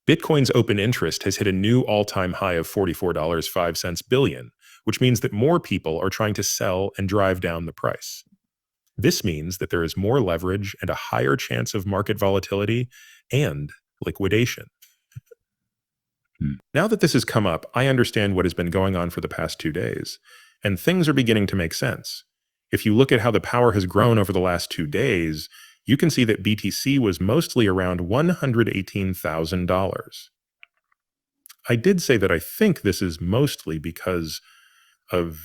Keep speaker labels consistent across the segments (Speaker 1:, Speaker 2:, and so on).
Speaker 1: Bitcoin's open interest has hit a new all-time high of $44.05 billion, which means that more people are trying to sell and drive down the price. This means that there is more leverage and a higher chance of market volatility and liquidation. Now that this has come up, I understand what has been going on for the past 2 days, and things are beginning to make sense. If you look at how the power has grown over the last 2 days, you can see that BTC was mostly around $118,000. I did say that I think this is mostly because of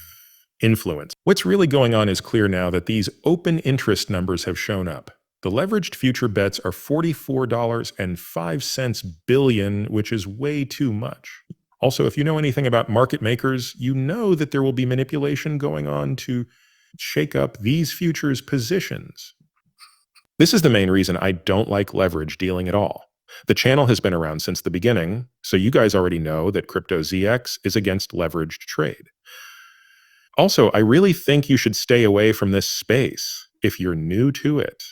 Speaker 1: influence. What's really going on is clear now that these open interest numbers have shown up. The leveraged future bets are $44.05 billion, which is way too much. Also, if you know anything about market makers, you know that there will be manipulation going on to shake up these futures positions. This is the main reason I don't like leverage dealing at all. The channel has been around since the beginning, so you guys already know that CryptoZX is against leveraged trade. Also, I really think you should stay away from this space if you're new to it.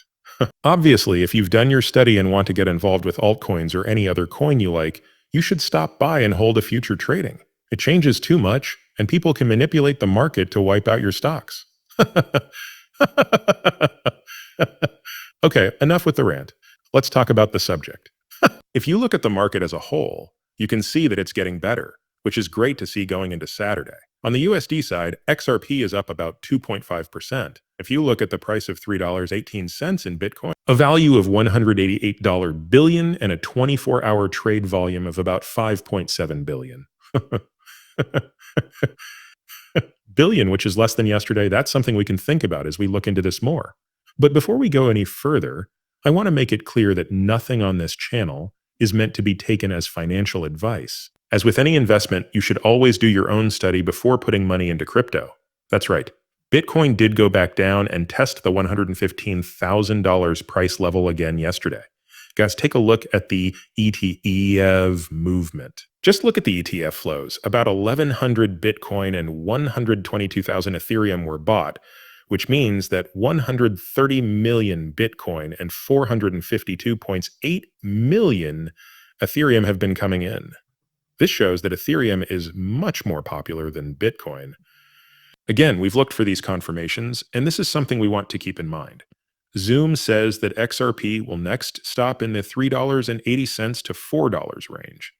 Speaker 1: Obviously, if you've done your study and want to get involved with altcoins or any other coin you like, you should stop by and hold a future trading. It changes too much, and people can manipulate the market to wipe out your stocks. Okay, enough with the rant. Let's talk about the subject. If you look at the market as a whole, you can see that it's getting better, which is great to see going into Saturday. On the USD side, XRP is up about 2.5%. If you look at the price of $3.18 in Bitcoin, a value of $188 billion and a 24-hour trade volume of about 5.7 billion. Billion, which is less than yesterday, that's something we can think about as we look into this more. But before we go any further, I want to make it clear that nothing on this channel is meant to be taken as financial advice. As with any investment, you should always do your own study before putting money into crypto. That's right. Bitcoin did go back down and test the $115,000 price level again yesterday. Guys, take a look at the ETF movement. Just look at the ETF flows. About 1,100 Bitcoin and 122,000 Ethereum were bought, which means that 130 million Bitcoin and 452.8 million Ethereum have been coming in. This shows that Ethereum is much more popular than Bitcoin. Again, we've looked for these confirmations, and this is something we want to keep in mind. Zoom says that XRP will next stop in the $3.80 to $4 range.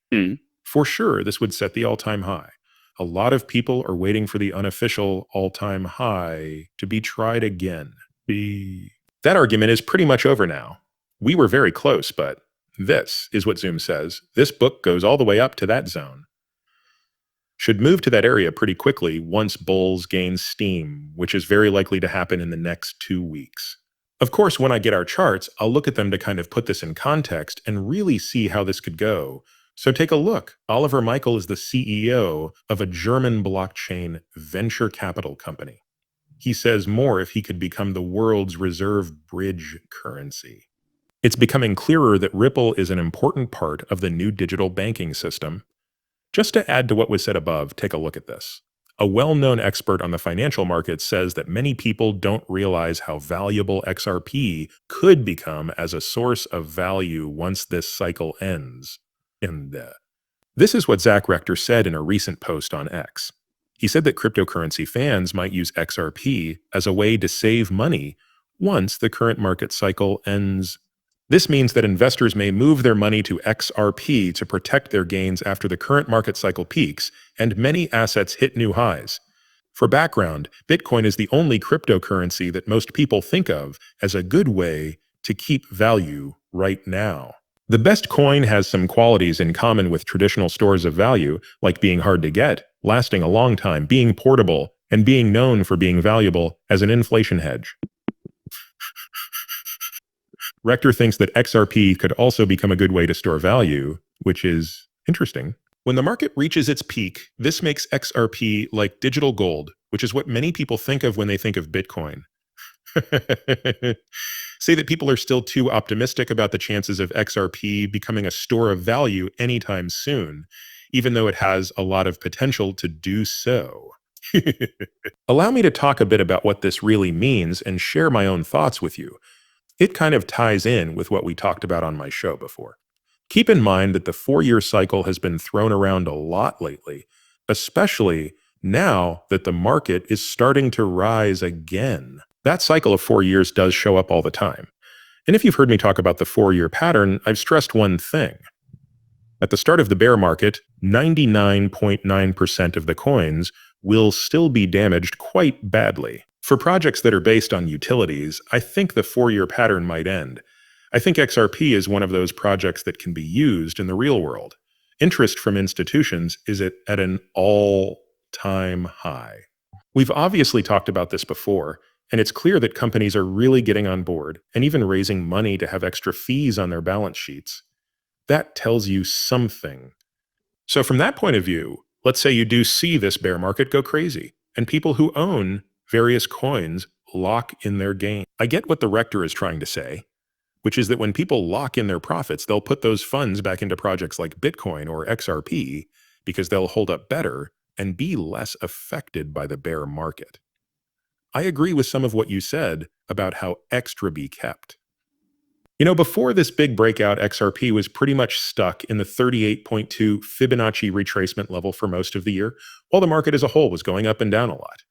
Speaker 1: For sure, this would set the all-time high. A lot of people are waiting for the unofficial all-time high to be tried again. That argument is pretty much over now. We were very close, but this is what Zoom says. This book goes all the way up to that zone. Should move to that area pretty quickly once bulls gain steam, which is very likely to happen in the next 2 weeks. Of course, when I get our charts, I'll look at them to kind of put this in context and really see how this could go. So take a look. Oliver Michael is the CEO of a German blockchain venture capital company. He says more if he could become the world's reserve bridge currency. It's becoming clearer that Ripple is an important part of the new digital banking system. Just to add to what was said above, take a look at this. A well-known expert on the financial markets says that many people don't realize how valuable XRP could become as a source of value once this cycle ends. This is what Zach Rector said in a recent post on X. He said that cryptocurrency fans might use XRP as a way to save money once the current market cycle ends. This means that investors may move their money to XRP to protect their gains after the current market cycle peaks and many assets hit new highs. For background, Bitcoin is the only cryptocurrency that most people think of as a good way to keep value right now. The best coin has some qualities in common with traditional stores of value, like being hard to get, lasting a long time, being portable, and being known for being valuable as an inflation hedge. Rector thinks that XRP could also become a good way to store value, which is interesting. When the market reaches its peak, this makes XRP like digital gold, which is what many people think of when they think of Bitcoin. Say that people are still too optimistic about the chances of XRP becoming a store of value anytime soon, even though it has a lot of potential to do so. Allow me to talk a bit about what this really means and share my own thoughts with you. It kind of ties in with what we talked about on my show before. Keep in mind that the 4-year cycle has been thrown around a lot lately, especially now that the market is starting to rise again. That cycle of 4 years does show up all the time. And if you've heard me talk about the 4-year pattern, I've stressed one thing. At the start of the bear market, 99.9% of the coins will still be damaged quite badly. For projects that are based on utilities, I think the 4-year pattern might end. I think XRP is one of those projects that can be used in the real world. Interest from institutions is at an all-time high. We've obviously talked about this before, and it's clear that companies are really getting on board and even raising money to have extra fees on their balance sheets. That tells you something. So from that point of view, let's say you do see this bear market go crazy, and people who own various coins lock in their gain. I get what the rector is trying to say, which is that when people lock in their profits, they'll put those funds back into projects like Bitcoin or XRP because they'll hold up better and be less affected by the bear market. I agree with some of what you said about how extra be kept. Before this big breakout, XRP was pretty much stuck in the 38.2 Fibonacci retracement level for most of the year, while the market as a whole was going up and down a lot.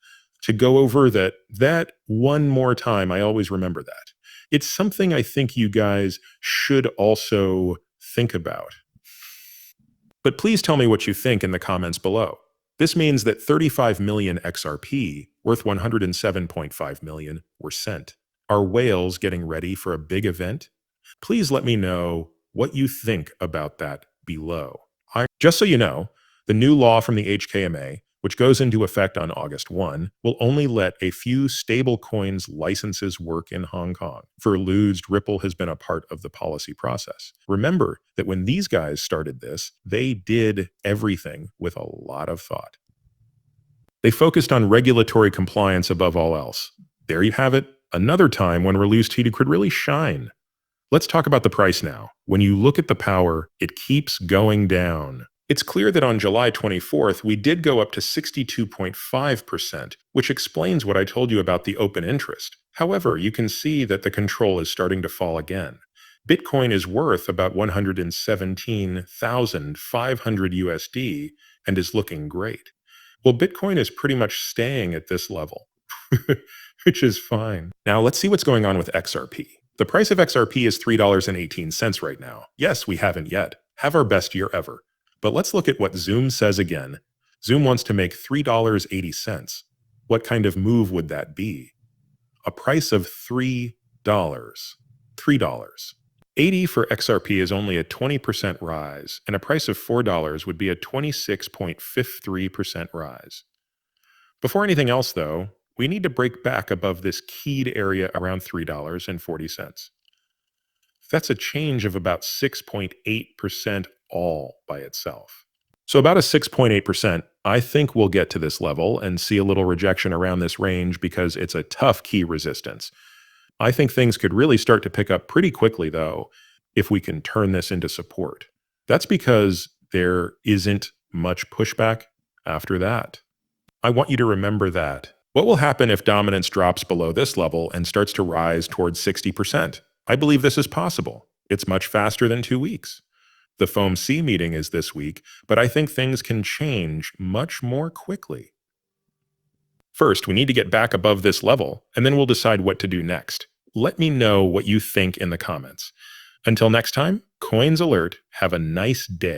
Speaker 1: To go over that one more time, I always remember that. It's something I think you guys should also think about. But please tell me what you think in the comments below. This means that 35 million XRP, worth 107.5 million, were sent. Are whales getting ready for a big event? Please let me know what you think about that below. Just so you know, the new law from the HKMA, which goes into effect on August 1, will only let a few stablecoins licenses work in Hong Kong. For Luzd, Ripple has been a part of the policy process. Remember that when these guys started this, they did everything with a lot of thought. They focused on regulatory compliance above all else. There you have it, another time when Luzd could really shine. Let's talk about the price now. When you look at the power, it keeps going down. It's clear that on July 24th, we did go up to 62.5%, which explains what I told you about the open interest. However, you can see that the control is starting to fall again. Bitcoin is worth about 117,500 USD and is looking great. Well, Bitcoin is pretty much staying at this level, which is fine. Now let's see what's going on with XRP. The price of XRP is $3.18 right now. Yes, we haven't yet. Have our best year ever. But let's look at what Zoom says again. Zoom wants to make $3.80. What kind of move would that be? A price of $3. $3. 80 for XRP is only a 20% rise, and a price of $4 would be a 26.53% rise. Before anything else, though, we need to break back above this keyed area around $3.40. That's a change of about 6.8% all by itself. So about a 6.8%, I think we'll get to this level and see a little rejection around this range because it's a tough key resistance. I think things could really start to pick up pretty quickly, though, if we can turn this into support. That's because there isn't much pushback after that. I want you to remember that. What will happen if dominance drops below this level and starts to rise towards 60%? I believe this is possible. It's much faster than 2 weeks. The FOMC meeting is this week, but I think things can change much more quickly. First, we need to get back above this level, and then we'll decide what to do next. Let me know what you think in the comments. Until next time, Coins Alert, have a nice day.